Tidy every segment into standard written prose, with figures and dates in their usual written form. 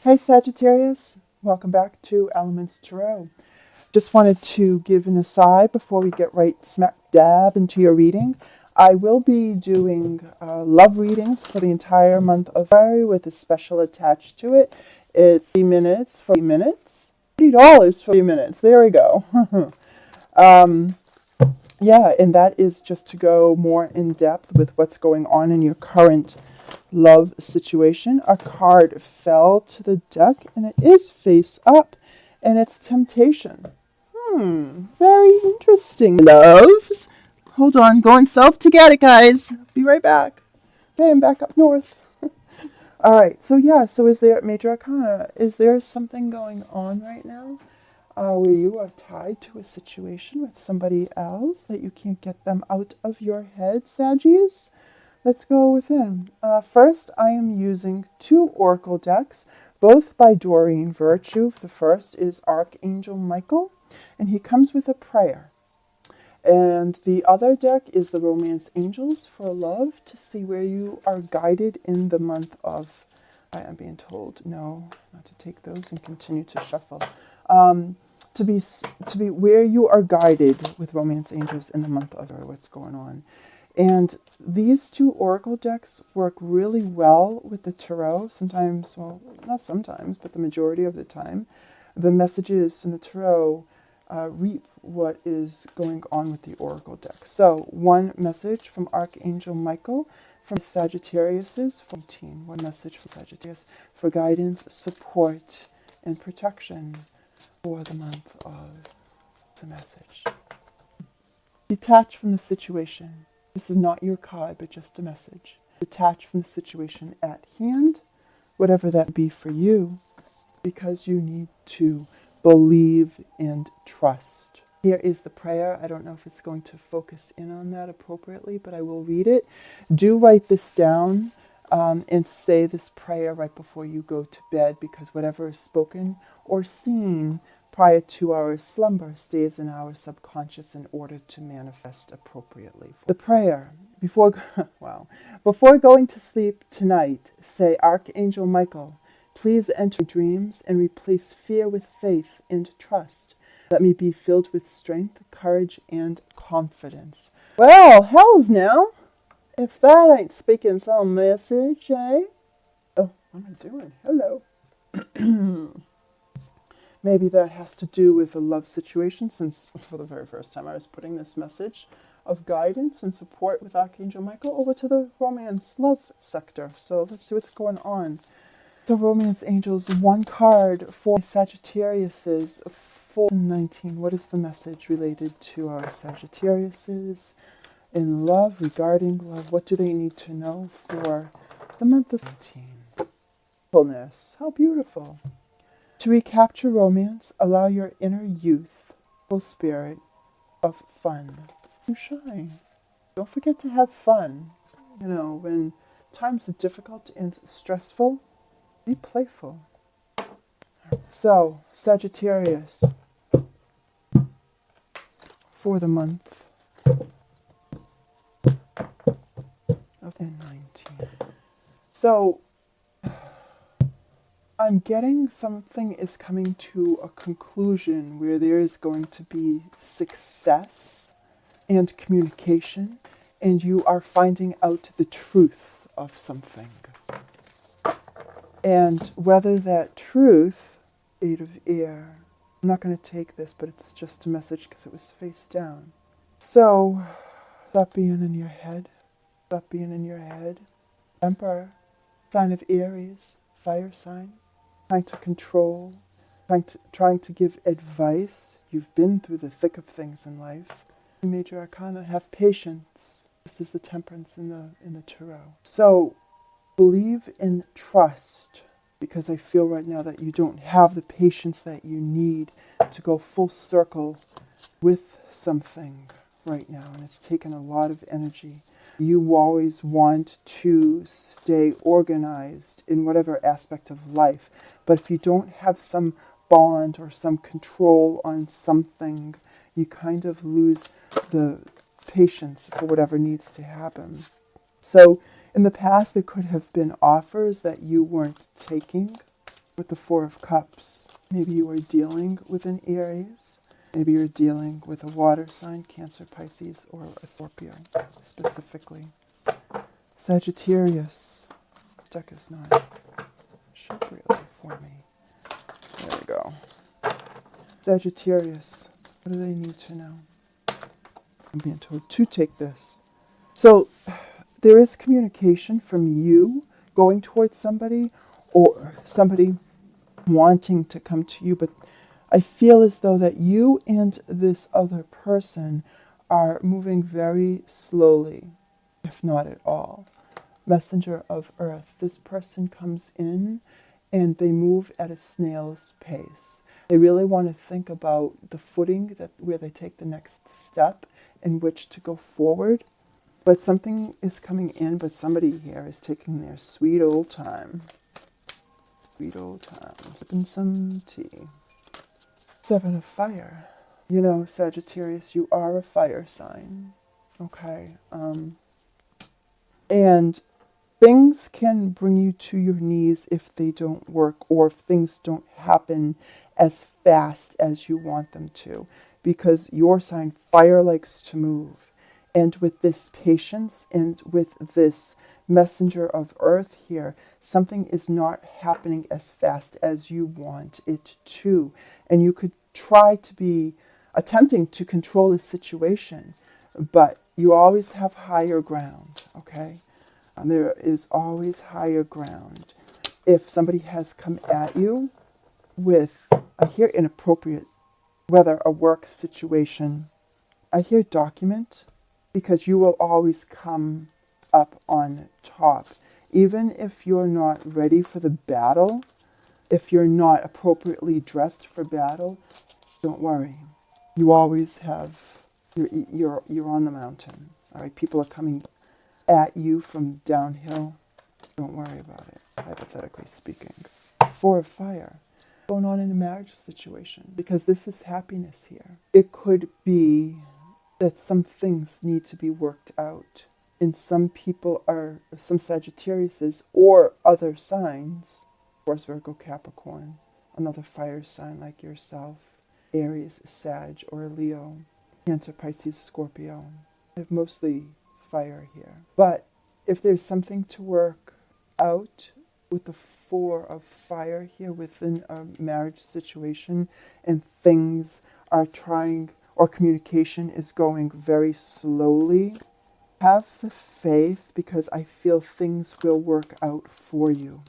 Hey Sagittarius, welcome back to Elements Tarot. Just wanted to give an aside before we get right smack dab into your reading. I will be doing love readings for the entire month of February with a special attached to it. It's 3 minutes for 3 minutes. $30 for 3 minutes. There we go. Yeah, and that is just to go more in depth with what's going on in your current love situation. A card fell to the deck and it is face up and it's temptation. Very interesting, loves. Hold on, going self to get it, guys. Be right back. Okay, I'm back up north. All right, so is there major arcana? Is there something going on right now where you are tied to a situation with somebody else that you can't get them out of your head, Saggies? Let's go within. First, I am using 2 oracle decks, both by Doreen Virtue. The first is Archangel Michael, and he comes with a prayer. And the other deck is the Romance Angels for Love, to see where you are guided in the month of... I am being told no, not to take those and continue to shuffle. To be where you are guided with Romance Angels in the month of what's going on. And these 2 oracle decks work really well with the tarot. Sometimes, well, not sometimes, but the majority of the time, the messages in the tarot reap what is going on with the oracle deck. So, one message from Archangel Michael from Sagittarius, 14. One message from Sagittarius for guidance, support, and protection for the month of the message. Detach from the situation. This is not your card, but just a message. Detach from the situation at hand, whatever that be for you, because you need to believe and trust. Here is the prayer. I don't know if it's going to focus in on that appropriately, but I will read it. Do write this down and say this prayer right before you go to bed, because whatever is spoken or seen prior to our slumber stays in our subconscious in order to manifest appropriately. The prayer, before going to sleep tonight, say, Archangel Michael, please enter dreams and replace fear with faith and trust. Let me be filled with strength, courage, and confidence. Well, hells now. If that ain't speaking some message, eh? Oh, what am I doing? Hello. Maybe that has to do with a love situation, since for the very first time I was putting this message of guidance and support with Archangel Michael over to the romance love sector. So let's see what's going on. So Romance Angels, 1 card for Sagittariuses, 419. What is the message related to our Sagittariuses in love, regarding love? What do they need to know for the month of 15? Fullness. How beautiful. To recapture romance, allow your inner youthful spirit of fun to shine. Don't forget to have fun. You know, when times are difficult and stressful, be playful. So, Sagittarius, for the month of 19. So, I'm getting something is coming to a conclusion where there is going to be success and communication, and you are finding out the truth of something. And whether that truth, 8 of Air, I'm not going to take this, but it's just a message because it was face down. So, stop being in your head. Stop being in your head. Emperor, sign of Aries, fire sign. Trying to control, trying to give advice. You've been through the thick of things in life. Major Arcana, have patience. This is the Temperance in the Tarot. So, believe and trust, because I feel right now that you don't have the patience that you need to go full circle with something right now, and it's taken a lot of energy. You always want to stay organized in whatever aspect of life, but if you don't have some bond or some control on something, you kind of lose the patience for whatever needs to happen. So in the past, there could have been offers that you weren't taking, with the Four of Cups. Maybe you are dealing with an Aries. Maybe you're dealing with a water sign, Cancer, Pisces, or a Scorpio specifically. Sagittarius. This deck is not really for me. There we go. Sagittarius. What do they need to know? I'm being told to take this. So there is communication from you going towards somebody or somebody wanting to come to you, but I feel as though that you and this other person are moving very slowly, if not at all. Messenger of Earth. This person comes in and they move at a snail's pace. They really want to think about the footing where they take the next step in which to go forward. But something is coming in, but somebody here is taking their sweet old time. Sweet old time. Sipping some tea. Seven of Fire. You know, Sagittarius, you are a fire sign. Okay. And things can bring you to your knees if they don't work or if things don't happen as fast as you want them to. Because your sign, fire, likes to move. And with this patience and with this messenger of Earth here, something is not happening as fast as you want it to. And you could try to be attempting to control the situation, but you always have higher ground, okay? There is always higher ground. If somebody has come at you with, I hear inappropriate, whether a work situation, I hear document, because you will always come up on top. Even if you're not ready for the battle, if you're not appropriately dressed for battle, don't worry. You always have, you're on the mountain. All right, people are coming at you from downhill. Don't worry about it, hypothetically speaking. Four of Fire. Going on in a marriage situation, because this is happiness here. It could be that some things need to be worked out. And some people are, some Sagittariuses or other signs, of course Virgo, Capricorn, another fire sign like yourself, Aries, Sag, or Leo, Cancer, Pisces, Scorpio. I have mostly fire here. But if there's something to work out with the Four of Fire here within a marriage situation and things are trying, or communication is going very slowly, have the faith, because I feel things will work out for you.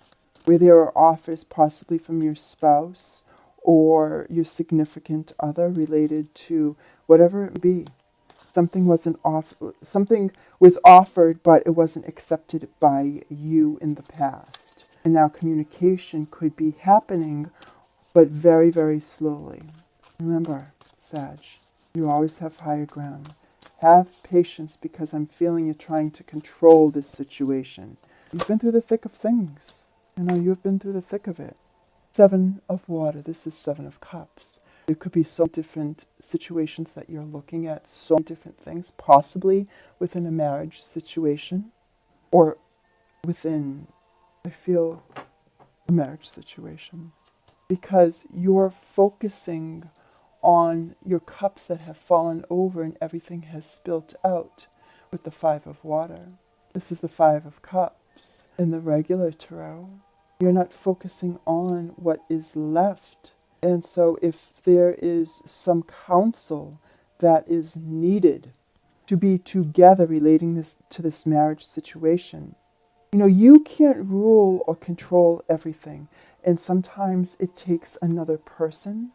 Where there are offers possibly from your spouse or your significant other related to whatever it be. Something was offered, but it wasn't accepted by you in the past. And now communication could be happening, but very, very slowly. Remember, Sag, you always have higher ground. Have patience, because I'm feeling you're trying to control this situation. You've been through the thick of things. You know, you've been through the thick of it. Seven of Water. This is Seven of Cups. There could be so many different situations that you're looking at, so many different things, possibly within a marriage situation or within, I feel, a marriage situation. Because you're focusing on your cups that have fallen over and everything has spilt out with the Five of Water. This is the Five of Cups. In the regular tarot, you're not focusing on what is left. And so if there is some counsel that is needed to be together relating this to this marriage situation, you know, you can't rule or control everything. And sometimes it takes another person,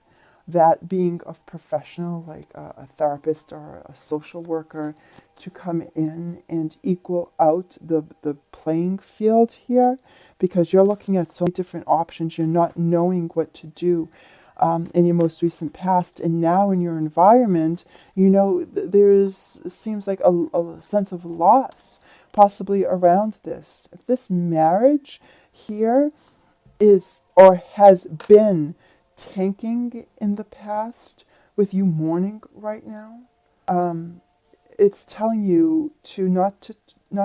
that being a professional like a therapist or a social worker, to come in and equal out the playing field here, because you're looking at so many different options. You're not knowing what to do in your most recent past, and now in your environment, you know, seems like a sense of loss possibly around this. If this marriage here is or has been tanking in the past with you mourning right now, it's telling you to not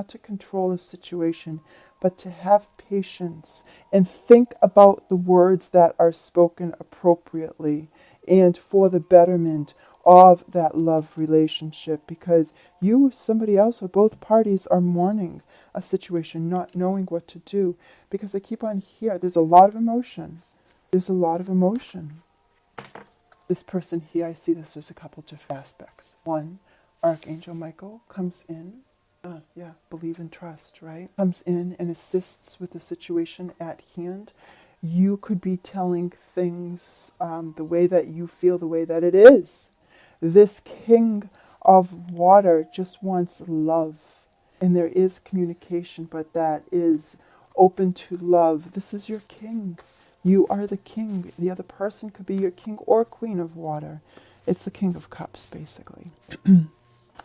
to control the situation, but to have patience and think about the words that are spoken appropriately and for the betterment of that love relationship, because you or somebody else or both parties are mourning a situation, not knowing what to do. Because I keep on here, there's a lot of emotion. There's a lot of emotion. This person here, I see this as a couple different aspects. One, Archangel Michael comes in. Believe and trust, right? Comes in and assists with the situation at hand. You could be telling things the way that you feel, the way that it is. This King of Water just wants love. And there is communication, but that is open to love. This is your king. You are the king. The other person could be your king or queen of water. It's the King of Cups, basically.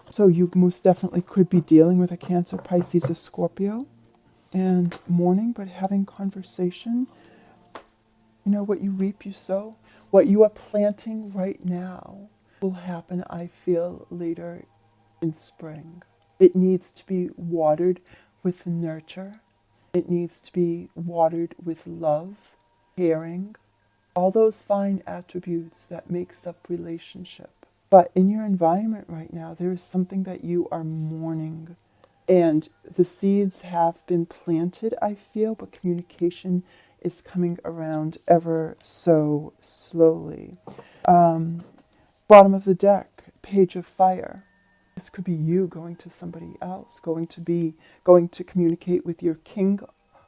So you most definitely could be dealing with a Cancer, Pisces, or Scorpio and mourning, but having conversation. You know, what you reap, you sow. What you are planting right now will happen, I feel, later in spring. It needs to be watered with nurture. It needs to be watered with love, caring, all those fine attributes that makes up relationship. But in your environment right now, there is something that you are mourning. And the seeds have been planted, I feel, but communication is coming around ever so slowly. Bottom of the deck, Page of Fire. This could be you going to somebody else, going to communicate with your King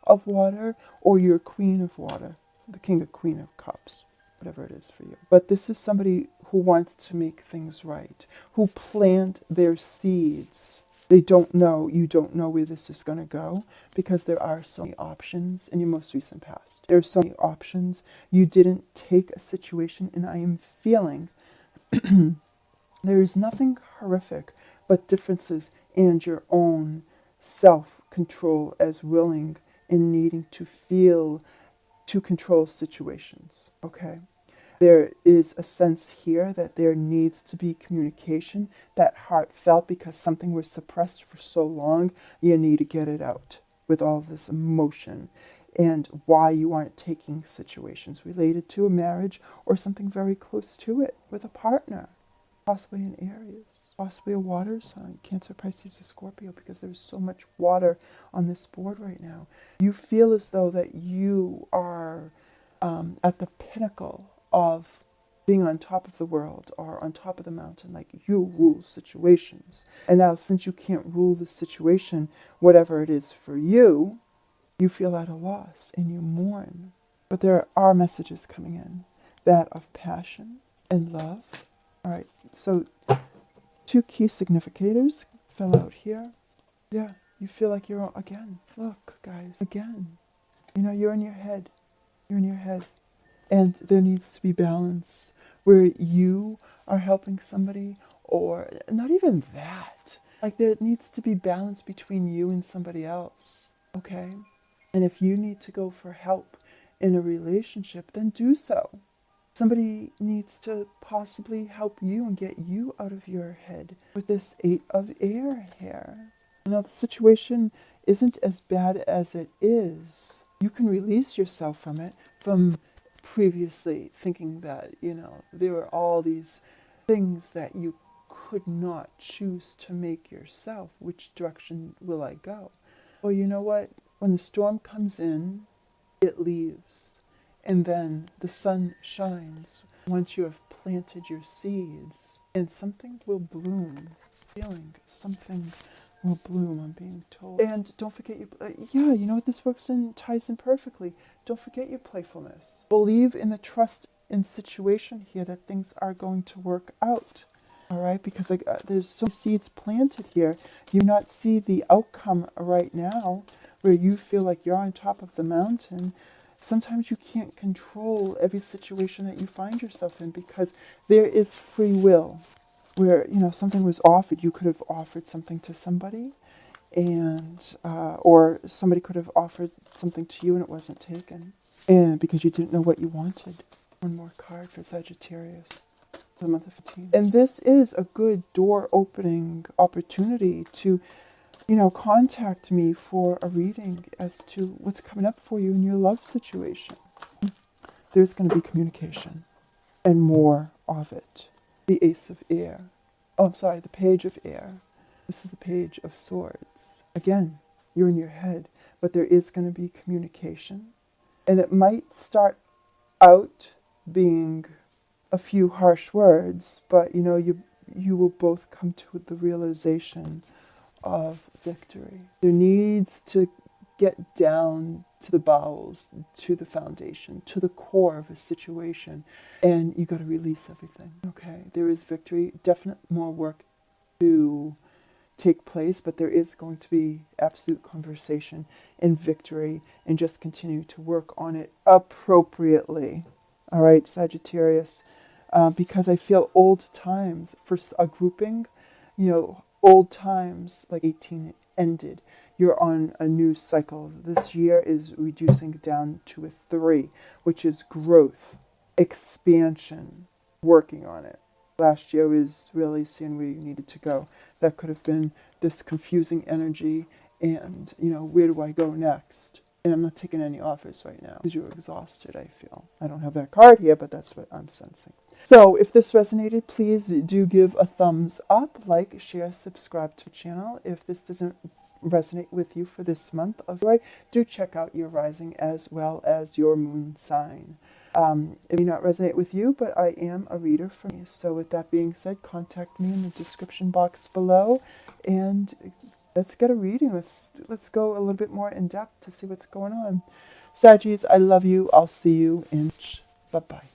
of Water or your Queen of Water, the King or Queen of Cups, whatever it is for you. But this is somebody who wants to make things right, who plant their seeds. They don't know, you don't know where this is going to go, because there are so many options in your most recent past. There are so many options. You didn't take a situation, and I am feeling there is nothing horrific but differences and your own self-control as willing and needing to feel to control situations, okay? There is a sense here that there needs to be communication, that heartfelt, because something was suppressed for so long, you need to get it out with all of this emotion, and why you aren't taking situations related to a marriage or something very close to it with a partner, possibly in Aries, possibly a water sign, Cancer, Pisces, or Scorpio, because there's so much water on this board right now. You feel as though that you are at the pinnacle of being on top of the world or on top of the mountain, like you rule situations. And now, since you can't rule the situation, whatever it is for you, you feel at a loss and you mourn. But there are messages coming in, that of passion and love. All right, so 2 key significators fell out here. Yeah, you feel like you're, again, look, guys, again. You know, you're in your head. You're in your head. And there needs to be balance where you are helping somebody, or not even that. Like, there needs to be balance between you and somebody else, okay? And if you need to go for help in a relationship, then do so. Somebody needs to possibly help you and get you out of your head with this 8 of Air here. You know, the situation isn't as bad as it is. You can release yourself from it, from previously thinking that, you know, there were all these things that you could not choose to make yourself. Which direction will I go? Well, you know what? When the storm comes in, it leaves. And then the sun shines once you have planted your seeds. And something will bloom. Feeling something will bloom, I'm being told. And don't forget your, you know what, this works in, ties in perfectly. Don't forget your playfulness. Believe in the trust in situation here that things are going to work out. All right, because there's so many seeds planted here. You not see the outcome right now, where you feel like you're on top of the mountain. Sometimes you can't control every situation that you find yourself in, because there is free will. Where, you know, something was offered, you could have offered something to somebody, and or somebody could have offered something to you and it wasn't taken, and because you didn't know what you wanted. One more card for Sagittarius, the month of 15. And this is a good door opening opportunity to contact me for a reading as to what's coming up for you in your love situation. There's going to be communication and more of it. The Ace of Air. Oh, I'm sorry, the Page of Air. This is the Page of Swords. Again, you're in your head, but there is going to be communication. And it might start out being a few harsh words, but you will both come to the realization of victory. There needs to get down to the bowels, to the foundation, to the core of a situation, and you got to release everything. Okay, there is victory. Definite more work to take place, but there is going to be absolute conversation and victory, and just continue to work on it appropriately. All right, Sagittarius, because I feel old times for a grouping, old times like 18 ended. You're on a new cycle. This year is reducing down to a 3, which is growth, expansion, working on it. Last year was really seeing where you needed to go. That could have been this confusing energy and, where do I go next? And I'm not taking any offers right now because you're exhausted, I feel. I don't have that card here, but that's what I'm sensing. So if this resonated, please do give a thumbs up, like, share, subscribe to the channel. If this doesn't resonate with you for this month of February, do check out your rising as well as your moon sign. It may not resonate with you, but I am a reader for me. So with that being said, contact me in the description box below, and let's get a reading. Let's go a little bit more in depth to see what's going on. Saggies, I love you. I'll see you in. Bye-bye.